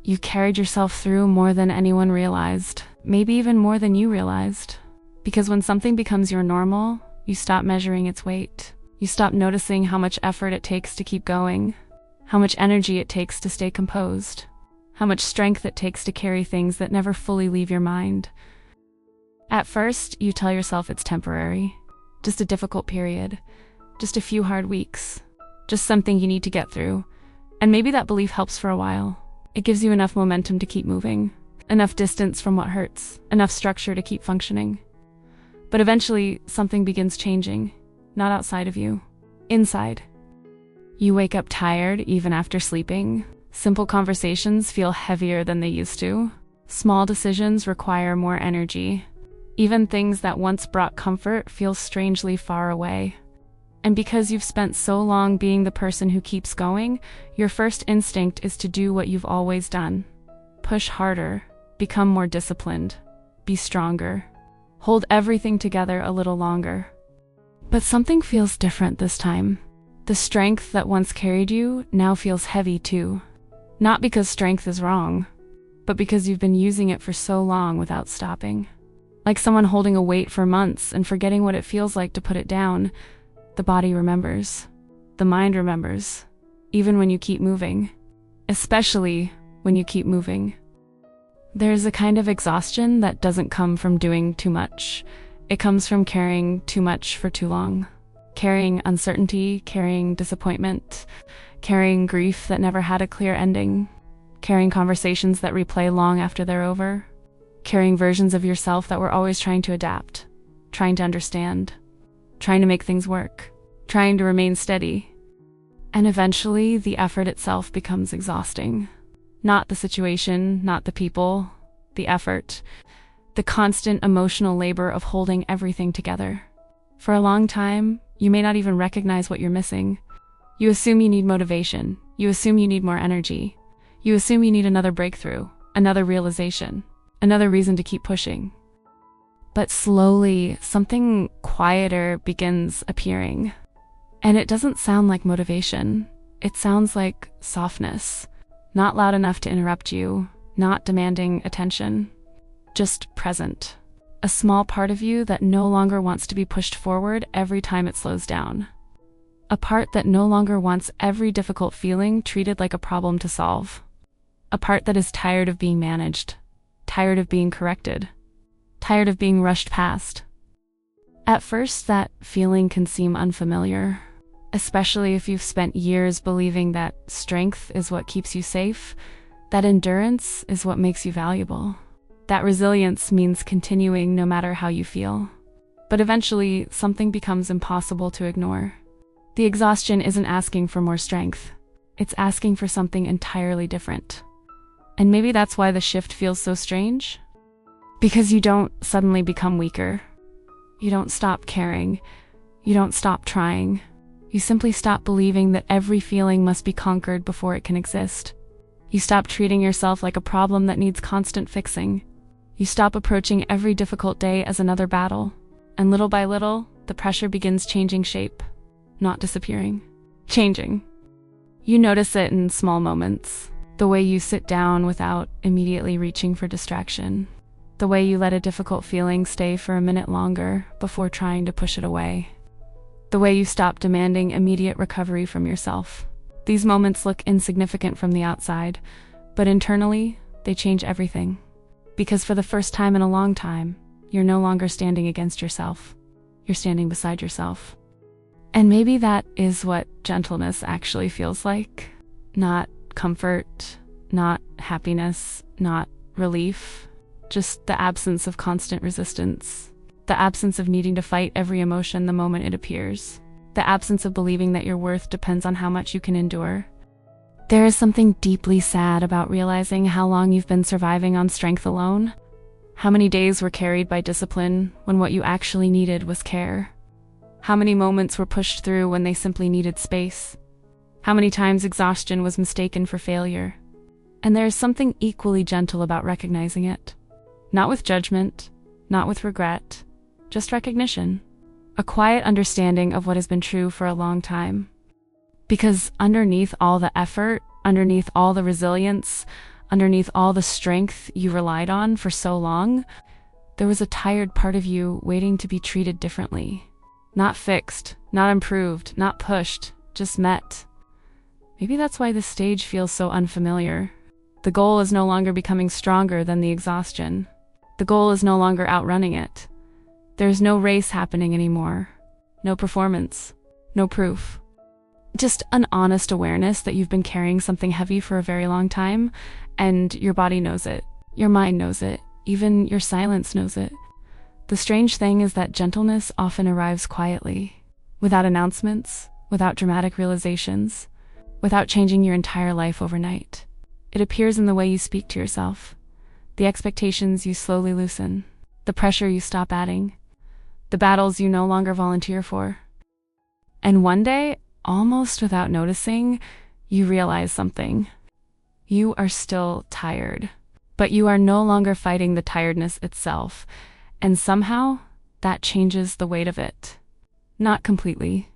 You carried yourself through more than anyone realized, maybe even more than you realized. Because when something becomes your normal, you stop measuring its weight. You stop noticing how much effort it takes to keep going, how much energy it takes to stay composed, how much strength it takes to carry things that never fully leave your mind. At first, you tell yourself it's temporary, just a difficult period, just a few hard weeks, just something you need to get through. And maybe that belief helps for a while. It gives you enough momentum to keep moving, enough distance from what hurts, enough structure to keep functioning. But eventually, something begins changing, not outside of you, inside. You wake up tired even after sleeping. Simple conversations feel heavier than they used to. Small decisions require more energy. Even things that once brought comfort feel strangely far away. And because you've spent so long being the person who keeps going, your first instinct is to do what you've always done. Push harder, become more disciplined, be stronger, hold everything together a little longer. But something feels different this time. The strength that once carried you now feels heavy too. Not because strength is wrong, but because you've been using it for so long without stopping. Like someone holding a weight for months and forgetting what it feels like to put it down. The body remembers. The mind remembers. Even when you keep moving. Especially when you keep moving. There's a kind of exhaustion that doesn't come from doing too much. It comes from carrying too much for too long. Carrying uncertainty, carrying disappointment, carrying grief that never had a clear ending, carrying conversations that replay long after they're over, carrying versions of yourself that were always trying to adapt, trying to understand, trying to make things work, trying to remain steady. And eventually, the effort itself becomes exhausting. Not the situation, not the people, the effort, the constant emotional labor of holding everything together. For a long time, you may not even recognize what you're missing. You assume you need motivation. You assume you need more energy. You assume you need another breakthrough, another realization, another reason to keep pushing. But slowly, something quieter begins appearing. And it doesn't sound like motivation. It sounds like softness. Not loud enough to interrupt you, not demanding attention. Just present. A small part of you that no longer wants to be pushed forward every time it slows down. A part that no longer wants every difficult feeling treated like a problem to solve. A part that is tired of being managed, tired of being corrected, tired of being rushed past. At first, that feeling can seem unfamiliar, especially if you've spent years believing that strength is what keeps you safe, that endurance is what makes you valuable. That resilience means continuing no matter how you feel. But eventually, something becomes impossible to ignore. The exhaustion isn't asking for more strength. It's asking for something entirely different. And maybe that's why the shift feels so strange. Because you don't suddenly become weaker. You don't stop caring. You don't stop trying. You simply stop believing that every feeling must be conquered before it can exist. You stop treating yourself like a problem that needs constant fixing. You stop approaching every difficult day as another battle, and little by little, the pressure begins changing shape, not disappearing, changing. You notice it in small moments, the way you sit down without immediately reaching for distraction, the way you let a difficult feeling stay for a minute longer before trying to push it away, the way you stop demanding immediate recovery from yourself. These moments look insignificant from the outside, but internally, they change everything. Because for the first time in a long time, you're no longer standing against yourself. You're standing beside yourself. And maybe that is what gentleness actually feels like. Not comfort, not happiness, not relief. Just the absence of constant resistance. The absence of needing to fight every emotion the moment it appears. The absence of believing that your worth depends on how much you can endure. There is something deeply sad about realizing how long you've been surviving on strength alone. How many days were carried by discipline when what you actually needed was care. How many moments were pushed through when they simply needed space. How many times exhaustion was mistaken for failure. And there is something equally gentle about recognizing it. Not with judgment, not with regret, just recognition. A quiet understanding of what has been true for a long time. Because underneath all the effort, underneath all the resilience, Underneath all the strength you relied on for so long, there was a tired part of you waiting to be treated differently. Not fixed, not improved, not pushed, just met. Maybe that's why this stage feels so unfamiliar. The goal is no longer becoming stronger than the exhaustion. The goal is no longer outrunning it. There's no race happening anymore. No performance. No proof. Just an honest awareness that you've been carrying something heavy for a very long time, and your body knows it. Your mind knows it. Even your silence knows it. The strange thing is that gentleness often arrives quietly, without announcements, without dramatic realizations, without changing your entire life overnight. It appears in the way you speak to yourself, the expectations you slowly loosen, the pressure you stop adding, the battles you no longer volunteer for. And one day, almost without noticing, you realize something. You are still tired, but you are no longer fighting the tiredness itself, and somehow that changes the weight of it. Not completely,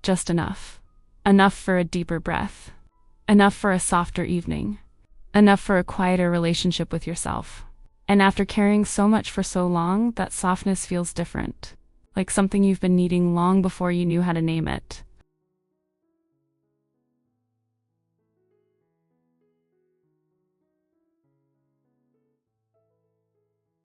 just enough. Enough for a deeper breath. Enough for a softer evening. Enough for a quieter relationship with yourself. And after carrying so much for so long, that softness feels different, like something you've been needing long before you knew how to name it.